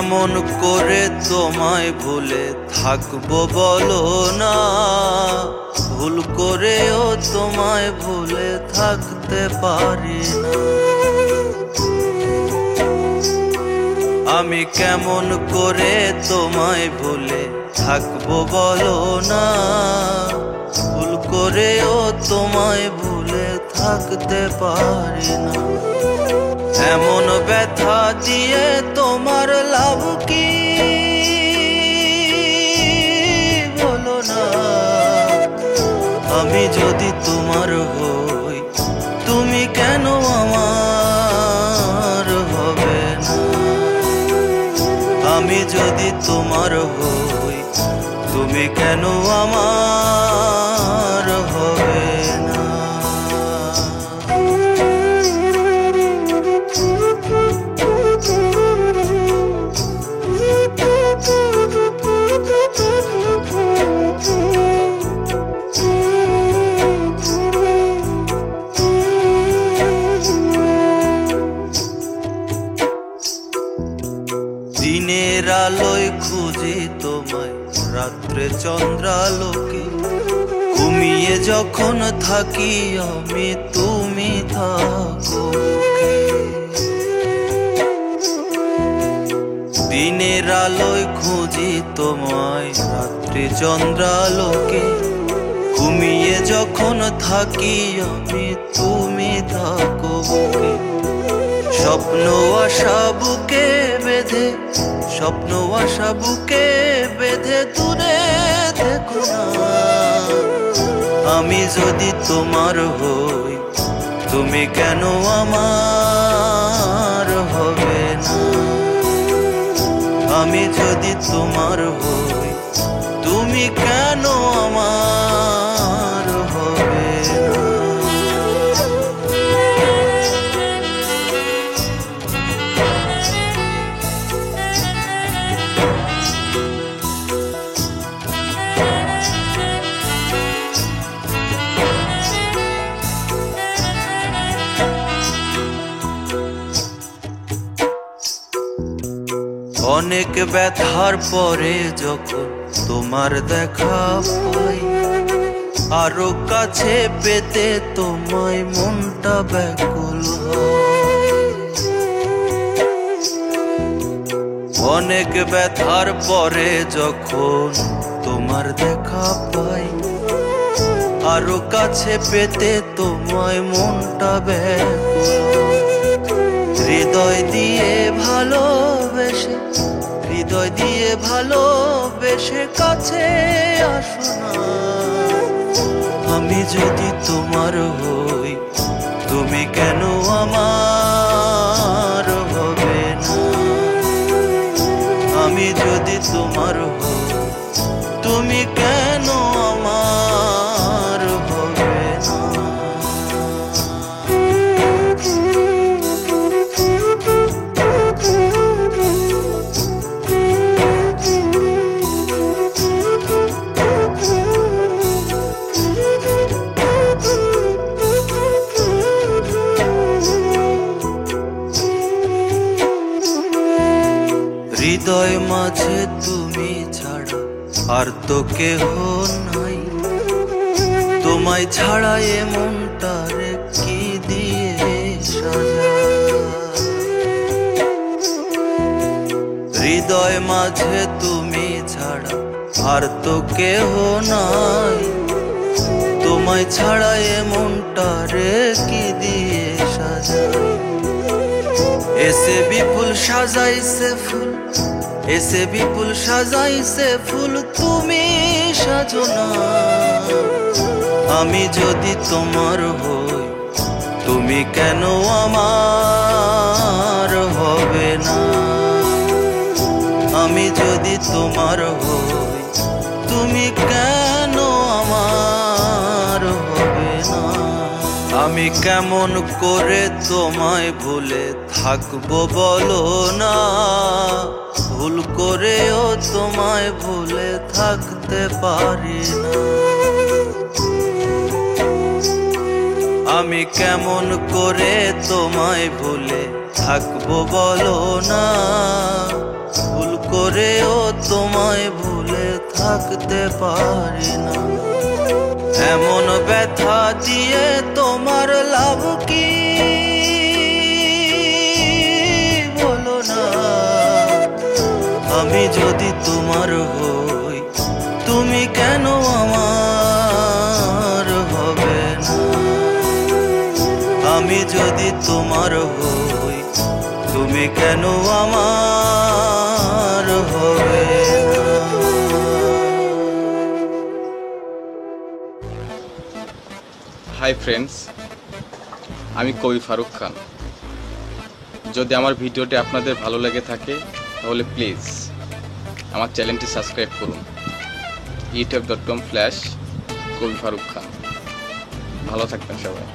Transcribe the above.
কেমন করে তোমায় ভুলে থাকবো বলো না, ভুল করেও তোমায় ভুলে থাকতে পারি না। আমি কেমন করে তোমায় ভুলে থাকবো বলো না, ভুল করেও তোমায় ভুলে থাকতে পারি না। এমন ব্যথা দিয়ে তোমার লাভ কি বলো না। আমি যদি তোমার হই তুমি কেন আমার হবে না। আমি যদি তোমার হই তুমি কেন আমার হবে না। দিনের আলোয় খুঁজি তোমায় রাত্রে চন্দ্রালোকে, ঘুমিয়ে যখন থাকি আমি তুমি থাকো। দিনের আলোয় খুঁজি তোমায় রাত্রে চন্দ্রালোকে, ঘুমিয়ে যখন থাকি আমি তুমি থাকো। স্বপ্ন আশা বুকে বেঁধে, স্বপ্ন আশা বুকে বেঁধে দূরে দেখো না। আমি যদি তোমার হই তুমি কেন আমার হবে না। আমি যদি তোমার হই তুমি কেন আমার হবে না। অনেক ব্যথার পরে যখন তোমার দেখা পাই, আরো কাছে পেতে তোমায় মনটা ব্যাকুল হয়। অনেক ব্যথার পরে যখন তোমার দেখা পাই, আরো কাছে পেতে তোমায় মনটা ব্যাকুল হয়। হৃদয় দিয়ে ভালোবেসে, হৃদয় দিয়ে ভালোবেসে কাছে আসো না। আমি যদি তোমার হই তুমি কেন আমার হবে না। আমি যদি তোমার হই তুমি কেন আমার হবে না। হৃদয় মাঝে তুমি ছাড়া আর তো কেহ নাই, তোমায় ছাড়া এ মনটারে কি দিয়ে সাজাই। হৃদয় মাঝে তুমি ছাড়া আর তো কেহ নাই, তোমায় ছাড়া এ মনটারে কি দিয়ে সাজাই। এসে বিপুল সাজাইছে ফুল, এসে বিপুল সাজাইছে ফুল তুমি সাজো না। আমি যদি তোমার হই তুমি কেন আমার হবে না। আমি যদি তোমার হই তুমি কেন আমার হবে না। আমি কেমন করে তোমায় ভুলে থাকবো বলো না, ভুল করেও তোমায় ভুলে থাকতে পারি না। আমি কেমন করে তোমায় ভুলে থাকবো বলো না, ভুল করেও তোমায় ভুলে থাকতে পারি না। এমন ব্যথা দিয়ে তোমার লাভ কি বলো না। আমি যদি তোমার হই তুমি কেন আমার হবে না। আমি যদি তোমার হই তুমি কেন আমার হবে না। হাই ফ্রেন্ডস, আমি কবি ফারুক খান। যদি আমার ভিডিওটি আপনাদের ভালো লেগে থাকে তাহলে প্লিজ আমার চ্যানেলটি সাবস্ক্রাইব করুন, youtube.com/কবি ফারুক খান। ভালো থাকবেন সবাই।